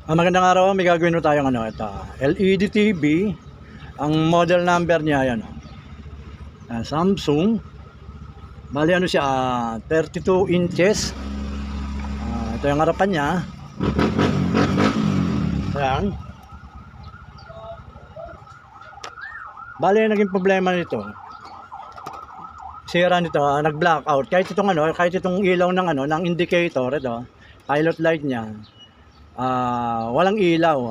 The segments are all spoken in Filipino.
Magandang araw, may gagawin na tayong ito, LED TV. Ang model number niya yan, Samsung. Bali siya, 32 inches. Ito yung harapan niya. Ayan. Bali naging problema nito, sira nito, nag-blackout. Kahit itong ilaw ng indicator, ito, pilot light niya, walang ilaw.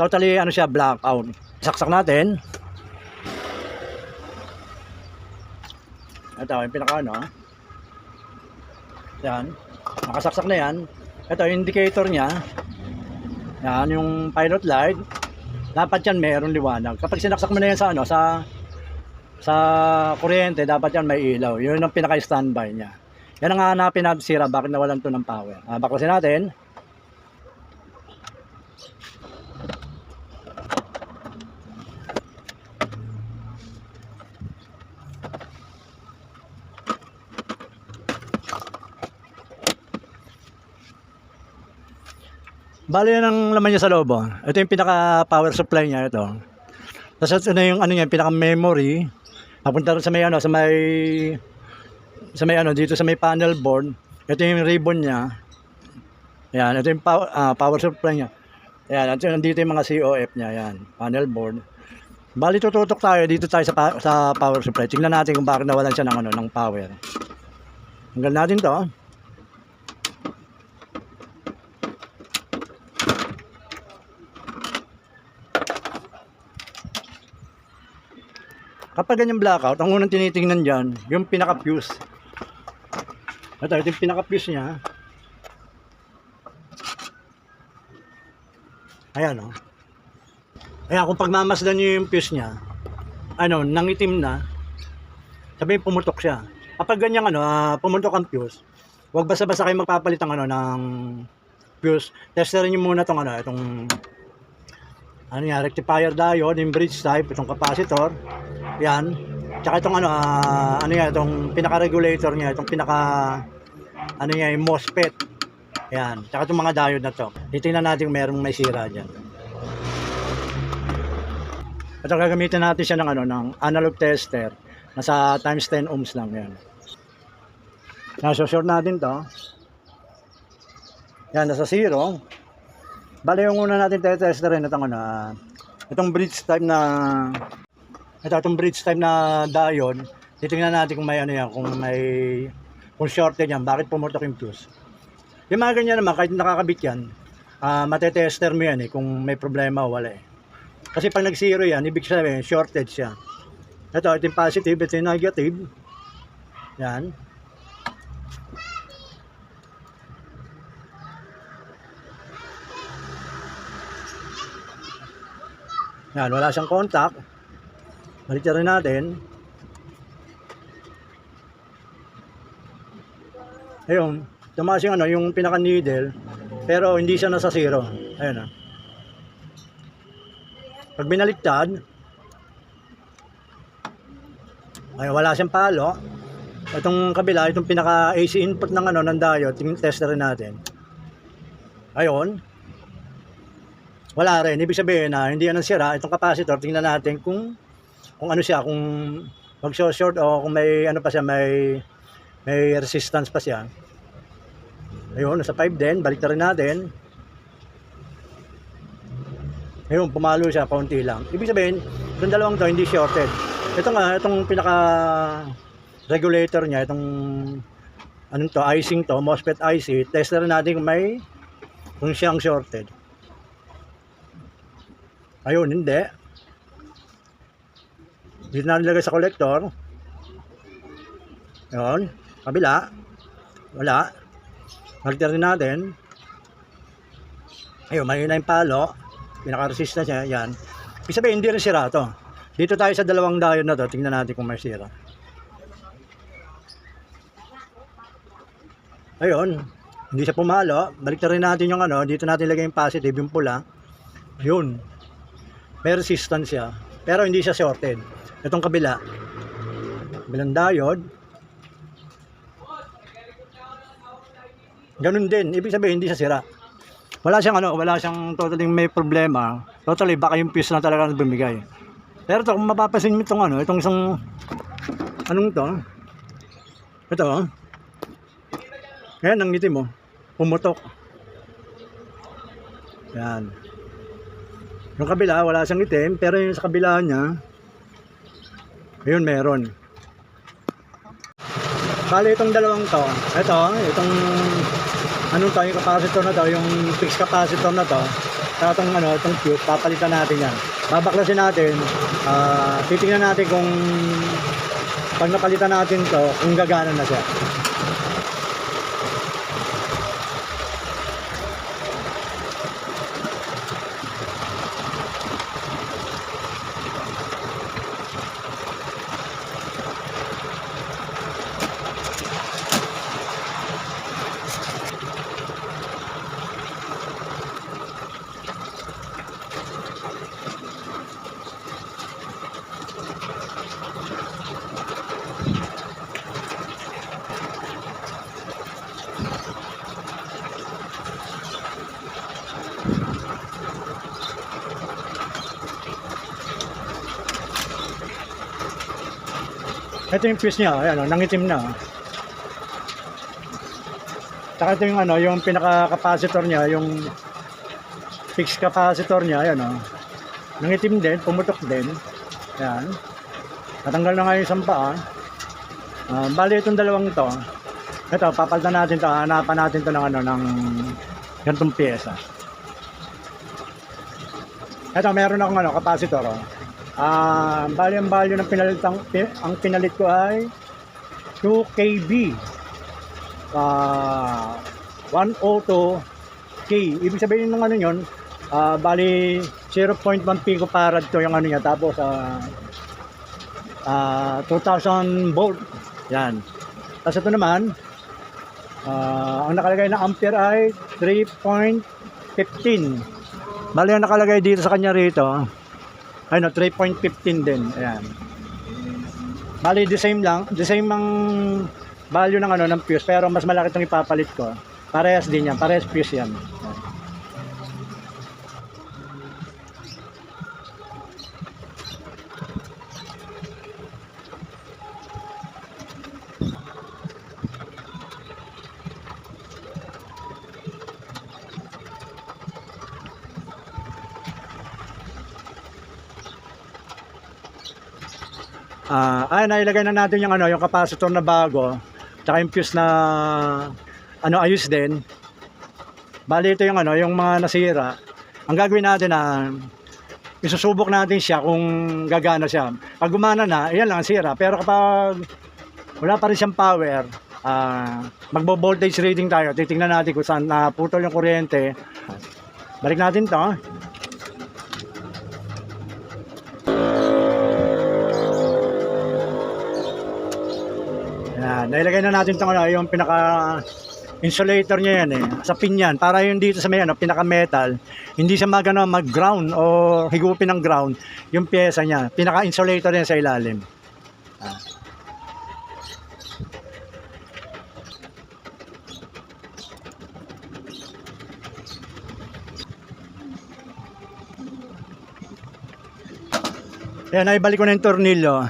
Totally siya, blackout. Saksak natin. Ito yung pinaka yan, nakasaksak na yan. Ito yung indicator niya, yan yung pilot light. Dapat yan mayroong liwanag. Kapag sinaksak mo na yan sa kuryente, dapat yan may ilaw. Yun ang pinaka standby niya. Yan ang hanapin natin sira, bakit nawalan to ng power. Baklasin natin. Bali yan ang laman niya sa loob. Ito yung pinaka power supply niya, ito. Tapos ito na yung niya, pinaka memory. Papunta sa may dito sa may panel board. Ito yung ribbon niya. Ayan, ito yung power supply niya. Ayan, nandito yung mga COF niya, ayan, panel board. Bali tututok tayo dito tayo sa power supply. Tingnan natin kung bakit nawalan siya ng power. Hanggang natin 'to. Kapag ganyan blackout, ang unang tinitingnan dyan, yung pinaka-fuse. Ito yung pinaka-fuse niya. Ayan, Ayan, kung pagmamasdan nyo yung fuse niya, nangitim na, sabihin pumutok siya. Kapag ganyan, pumutok ang fuse, huwag basta-basta kayo magpapalit ng fuse. Testerin nyo muna itong rectifier diode, yung bridge type, itong capacitor. Yan. Tsaka itong itong pinaka-regulator niya, itong yung MOSFET. Yan. Tsaka itong mga diode na to. Titingnan natin kung may sira diyan. Ito gagamitin natin siya ng analog tester. Nasa times 10 ohms lang yan. Nasa-short natin to. Yan, nasa 0. Bale yung una natin testerin itong bridge type na itong bridge type na diode. Titingnan natin kung may kung shorted yan, bakit pumutok yung fuse. Yung mga ganyan naman, kahit nakakabit yan, matetester mo yan kung may problema o wala Kasi pag nag-zero yan, ibig sabihin shorted siya. Ito yung positive, ito yung negative. Yan. Yan, wala siyang contact. Baliktad rin natin. Ayun, tumaas yung pinaka needle, pero hindi siya nasa 0. Ayun Pag binaliktad, ay wala siyang palo. Itong kabila, itong pinaka AC input ng diode, tester rin natin. Ayun. Wala rin. Ibig sabihin na hindi yan ang sira. Itong capacitor, tingnan natin kung kung mag-short o kung may pa siya, may resistance pa siya. Ayun, nasa 5 din, balik na rin natin. Ayun, pumalo siya, kaunti lang. Ibig sabihin, itong dalawang to hindi shorted. Itong pinaka regulator niya, itong icing to, MOSFET IC, tester natin kung siyang shorted. Ayun, hindi. Dito na nilagay sa collector. Ayun, kabila. Wala. Baliktad rin natin. Ayun, mahina yung palo. Pinaka-resistance niya, yan. Ibig sabihin, hindi rin sira to. Dito tayo sa dalawang diode na to. Tingnan natin kung may sira. Ayun, hindi siya pumalo. Baliktad rin natin yung dito natin ilagay yung positive, yung pula. Ayun. May resistance siya. Pero hindi siya shorted. Itong kabilang diode, ganun din. Ibig sabihin hindi siya sira. wala siyang ano, wala siyang totally may problema. Totally baka yung fuse na talaga ang bumigay. Pero to, kung mapapansin mo itong ano, itong isang anong to? Ito, oh. Ayan, ang ngiti mo. Pumutok. Yan. Yung kabila, wala siyang itim, pero yung sa kabila niya, ayun, meron. Bali itong dalawang to, itong anong to, yung capacitor na to, yung fixed capacitor na to, saka itong ano, itong fuse, papalitan natin yan. Babaklasin natin, titingnan natin kung pag napalitan natin to, kung gagana na siya. Ito yung fuse niya, ayan, nangitim na. Saka ito yung ano, yung pinaka-capacitor niya, yung fixed capacitor niya, ayan o. Nangitim din, pumutok din. Ayan. Natanggal na nga yung isang paa. Bali itong dalawang to. Ito, papalitan natin to, hanapan natin to ng ano, ng ganitong pyesa. Ito, meron akong ano, capacitor o. Bali ang value ng ang pinalit ko ay 2 kb 102K. Ibig sabihin ng ano yun, bali 0.1 picofarad to yung ano niya, tapos 2000 volt yan. Tapos ito naman, ang nakalagay na ampere ay 3.15. Bali ang nakalagay dito sa kanya rito, ano, 3.15 din. Ayan. Bali the same lang, the same ang value ng ano ng fuse, pero mas malaki itong ipapalit ko. Parehas din yan, parehas fuse yan. Nailagay na natin yung ano, yung capacitor na bago, tsaka yung fuse na ano, ayos din. Bali ito yung ano, yung mga nasira. Ang gagawin natin isusubok natin siya kung gagana siya. Pag gumana na, iyan lang ang sira. Pero kapag wala pa rin siyang power, magbo-voltage reading tayo. Titingnan natin kung saan naputol yung kuryente. Balik natin to. Nailagay na natin itong ano, yung pinaka insulator niya yan sa pin yan, para yung dito sa may ano, pinaka metal, hindi siya mag ground o higupin ng ground yung pyesa niya, pinaka insulator niya sa ilalim. Yan, naibalik ko na yung tornilyo.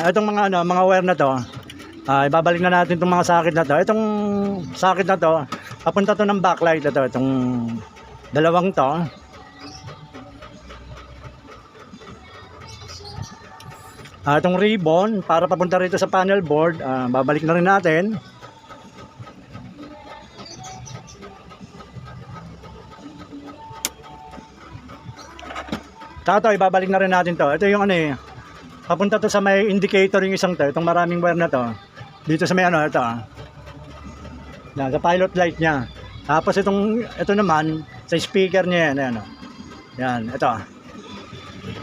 Itong mga ano, mga wire na to, ibabalik na natin itong mga sakit na to. Itong sakit na to, papunta to ng backlight na to, itong dalawang to. Itong ribbon para papunta rito sa panel board, babalik na rin natin. Ito, ibabalik na rin natin to. Ito yung ano papunta to sa may indicator yung isang to, itong maraming wire na to. Dito sa may ano, ito. Yan, sa pilot light niya. Tapos ito naman, sa speaker niya yan, ano. Yan, ito.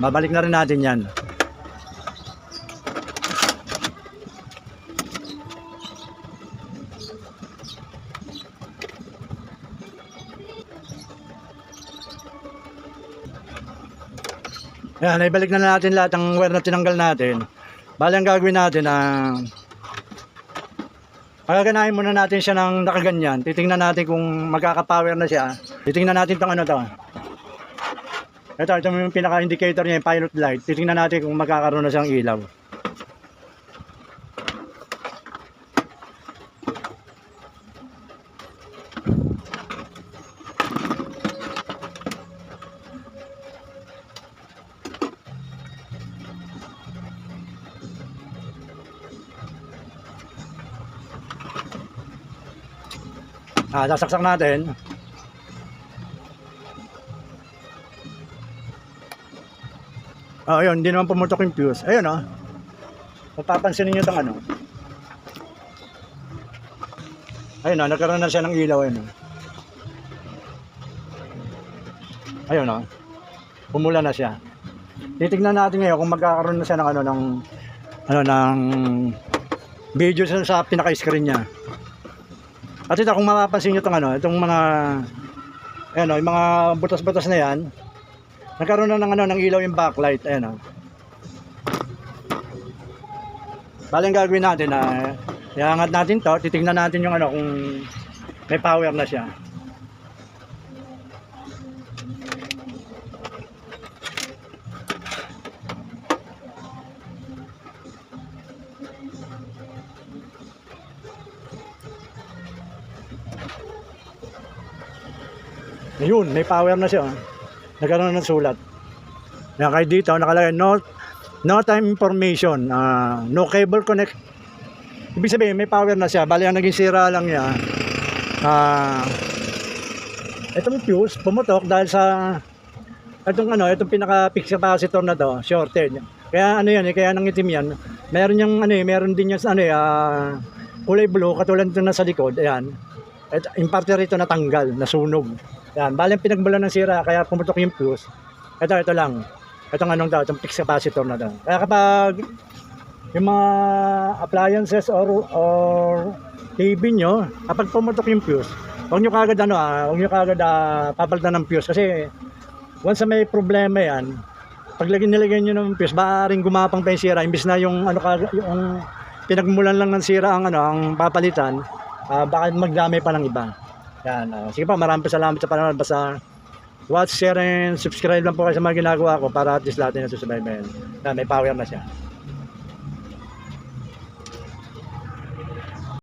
Babalik na rin natin yan. Yan, ibalik na natin lahat ng wire na tinanggal natin. Bali ang gagawin natin Pagaganahin muna natin siya ng nakaganyan. Titingnan natin kung magkaka-power na siya. Titingnan natin itong ano to. Ito yung pinaka-indicator niya, yung pilot light. Titingnan natin kung magkakaroon na siyang ilaw. Sasaksak natin. Ayun, hindi naman pumutok yung fuse. Ayun, mapapansin niyo itong ano. Ayun, nagkaroon na siya ng ilaw. Ayun, ayun, pumula na siya. Titignan natin ngayon kung magkakaroon na siya ng ng video sa pinaka-screen niya. At ito, kung mapapansin niyo itong mga yung mga butas-butas na yan, nagkaroon na ng ilaw yung backlight. Ayan, Bali ang gagawin natin, iangat natin to, titingnan natin yung kung may power na siya. Ayun, may power na siya. Nagkaroon ng sulat. Yan, kahit dito nakalagay no time information, no cable connect. Ibig sabihin may power na siya. Bali ang naging sira lang niya, itong fuse pumutok dahil sa itong pinaka fixed capacitor na to shorted. Kaya kaya nangitim yan. Meron din yung kulay blue katulad nito na sa likod. Ayan. In parte rito natanggal, nasunog. Yan, bali ang pinagmulan ng sira kaya pumutok yung fuse. Ito lang. Itong fixed capacitor na to. Kaya kapag yung mga appliances or TV nyo, kapag pumutok yung fuse, huwag nyo kagad papalitan ng fuse kasi once may problema yan, pag nilagay nyo ng fuse, maaaring gumapang pa yung sira imbis na yung pinagmulan lang ng sira ang papalitan, baka magdamay pa ng iba. Yan, sige pa, maraming salamat sa panonood. Basta watch, share, and subscribe lang po kayo sa mga ginagawa ko para at least lahat na susubaybayan. May power na siya.